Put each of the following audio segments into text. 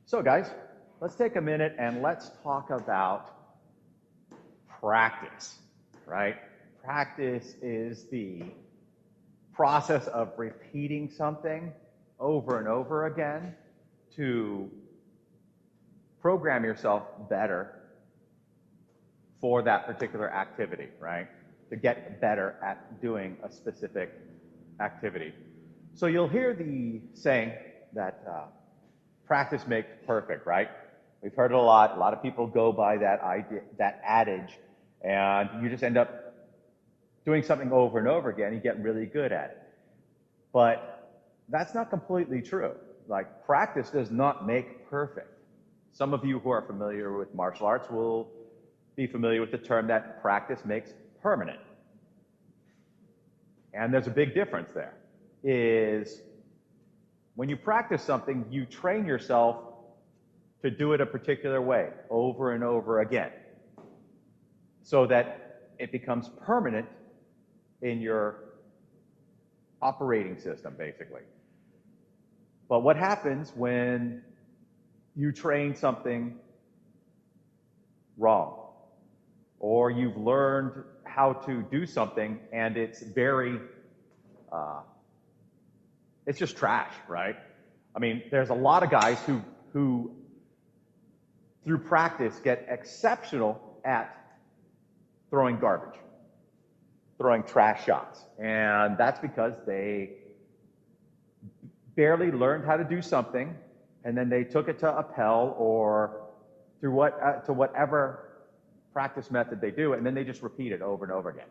So guys, let's take a minute and let's talk about practice, right? Practice is the process of repeating something over and over again to program yourself better for that particular activity, right? To get better at doing a specific activity. So you'll hear the saying that practice makes perfect, right? We've heard it a lot. A lot of people go by that idea, that adage, and you just end up doing something over and over again. You get really good at it. But that's not completely true. Like, practice does not make perfect. Some of you who are familiar with martial arts will be familiar with the term that practice makes permanent. And there's a big difference there. Is when you practice something, you train yourself to do it a particular way over and over again so that it becomes permanent in your operating system, basically. But what happens when you train something wrong, or you've learned how to do something and it's very it's just trash, right? I mean, there's a lot of guys who through practice get exceptional at throwing garbage, throwing trash shots. And that's because they barely learned how to do something, and then they took it to a Pell or through whatever practice method they do, and then they just repeat it over and over again.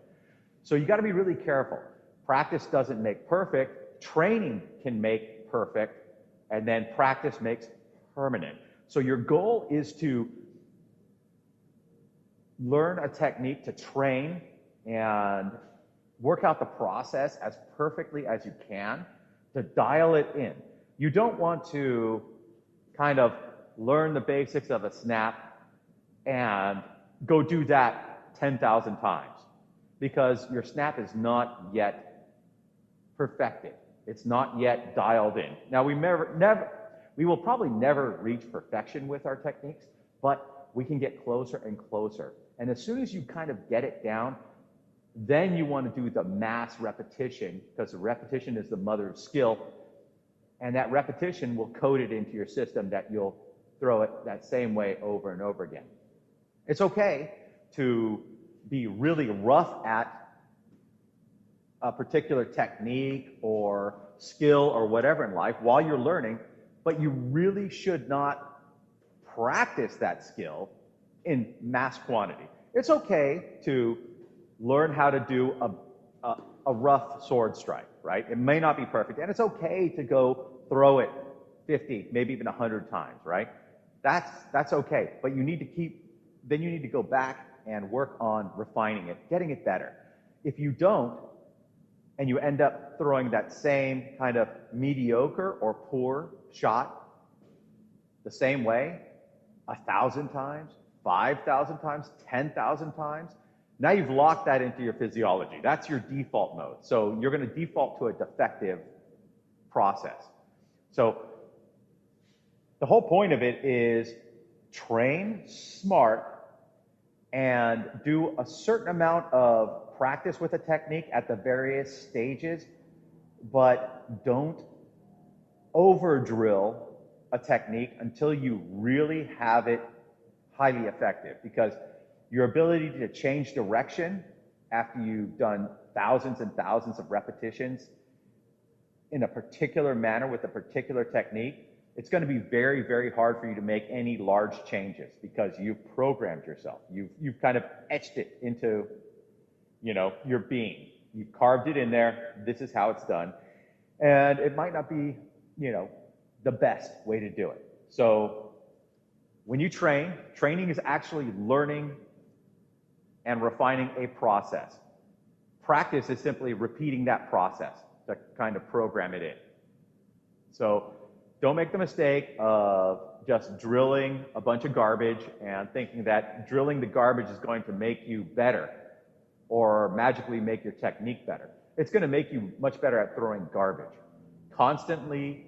So you got to be really careful. Practice doesn't make perfect. Training can make perfect, and then practice makes permanent. So your goal is to learn a technique to train and work out the process as perfectly as you can, to dial it in. You don't want to kind of learn the basics of a snap and go do that 10,000 times, because your snap is not yet perfected. It's not yet dialed in. Now, we will probably never reach perfection with our techniques, but we can get closer and closer. And as soon as you kind of get it down, then you want to do the mass repetition, because the repetition is the mother of skill, and that repetition will code it into your system that you'll throw it that same way over and over again. It's okay to be really rough at a particular technique or skill or whatever in life while you're learning, but you really should not practice that skill in mass quantity. It's okay to learn how to do a rough sword strike, right? It may not be perfect, and it's okay to go throw it 50, maybe even 100 times, right? That's okay, but you need to go back and work on refining it, getting it better. If you don't, and you end up throwing that same kind of mediocre or poor shot the same way 1,000 times, 5,000 times, 10,000 times, now you've locked that into your physiology. That's your default mode. So you're going to default to a defective process. So the whole point of it is train smart and do a certain amount of practice with a technique at the various stages, but don't over-drill a technique until you really have it highly effective, because your ability to change direction after you've done thousands and thousands of repetitions in a particular manner with a particular technique, it's going to be very, very hard for you to make any large changes, because you've programmed yourself. You've kind of etched it into, your being. You've carved it in there. This is how it's done. And it might not be, the best way to do it. So when you training is actually learning and refining a process. Practice is simply repeating that process to kind of program it in. So don't make the mistake of just drilling a bunch of garbage and thinking that drilling the garbage is going to make you better or magically make your technique better. It's going to make you much better at throwing garbage. Constantly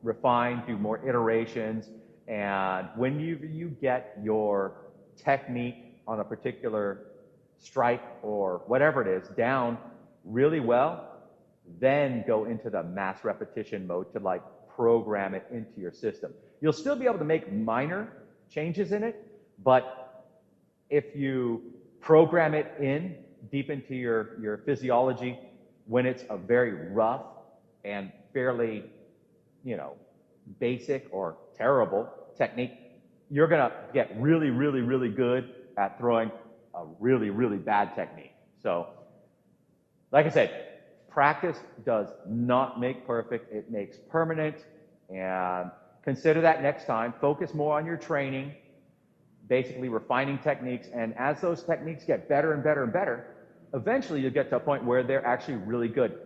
refine, do more iterations, And when you get your technique on a particular strike or whatever it is down really well, then go into the mass repetition mode to like program it into your system. You'll still be able to make minor changes in it, but if you program it in deep into your physiology when it's a very rough and fairly, basic or terrible technique, you're gonna get really, really, really good at throwing a really, really bad technique. So, like I said, practice does not make perfect, it makes permanent, and consider that next time. Focus more on your training, basically refining techniques, and as those techniques get better and better and better, eventually you'll get to a point where they're actually really good.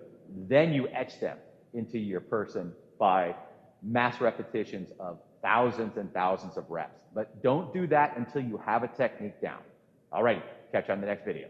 Then you etch them into your person by mass repetitions of thousands and thousands of reps. But don't do that until you have a technique down. All right, catch you on the next video.